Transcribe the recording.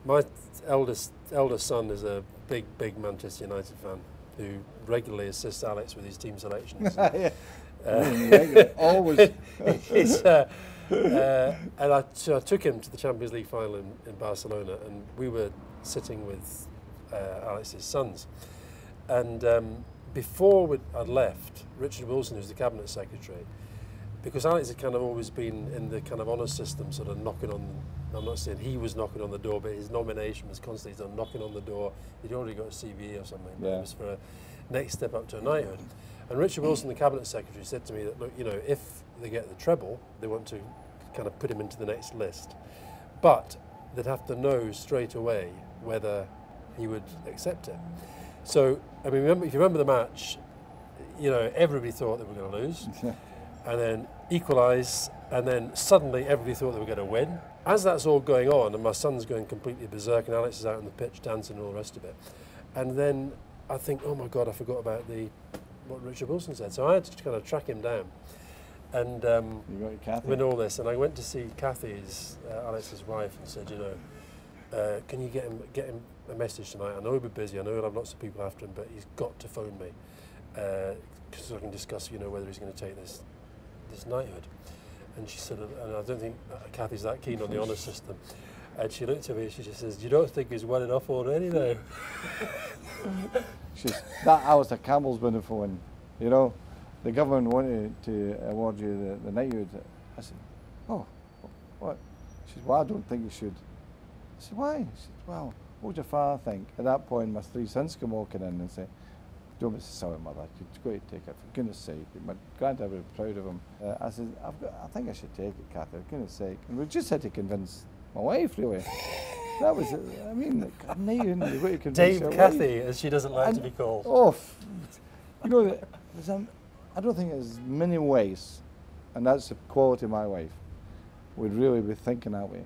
My eldest son is a big Manchester United fan who regularly assists Alex with his team selections. Yeah. Always. So I took him to the Champions League final in Barcelona, and we were sitting with Alex's sons. And before I'd left, Richard Wilson, who's the cabinet secretary, because Alex had kind of always been in the kind of honour system, sort of knocking on. I'm not saying he was knocking on the door, but his nomination was constantly done knocking on the door. He'd already got a CV or something, but it was for a next step up to a knighthood. And Richard Wilson, the cabinet secretary, said to me that, look, you know, if they get the treble, they want to kind of put him into the next list, but they'd have to know straight away whether he would accept it. So, I mean, if you remember the match, you know, everybody thought they were going to lose, and then equalise, and then suddenly everybody thought they were going to win. As that's all going on, and my son's going completely berserk, and Alex is out on the pitch dancing and all the rest of it, and then I think, oh my God, I forgot about what Richard Wilson said. So I had to kind of track him down, and you got Kathy. with all this, and I went to see Kathy, Alex's wife, and said, you know, can you get him a message tonight? I know he'll be busy. I know he'll have lots of people after him, but he's got to phone me so I can discuss, you know, whether he's going to take this knighthood. And she said, and I don't think Kathy's that keen on the honour system. And she looked at me and she just says, you don't think he's won enough already though? That was a Campbell's wonderful one. You know, the government wanted to award you the knighthood. I said, oh, what? She said, well, I don't think you should. I said, why? She said, well, what would your father think? At that point, my three sons come walking in and say, don't be sorry, mother, you've got to take it, for goodness sake. My granddad would be proud of him. I said, I think I should take it, Kathy, for goodness sake. And we just had to convince my wife, really. That was it. I mean, now you've got to convince Dave your Kathy, wife. as she doesn't like to be called. Oh, you know, I don't think there's many ways, and that's the quality of my wife, would really be thinking that way.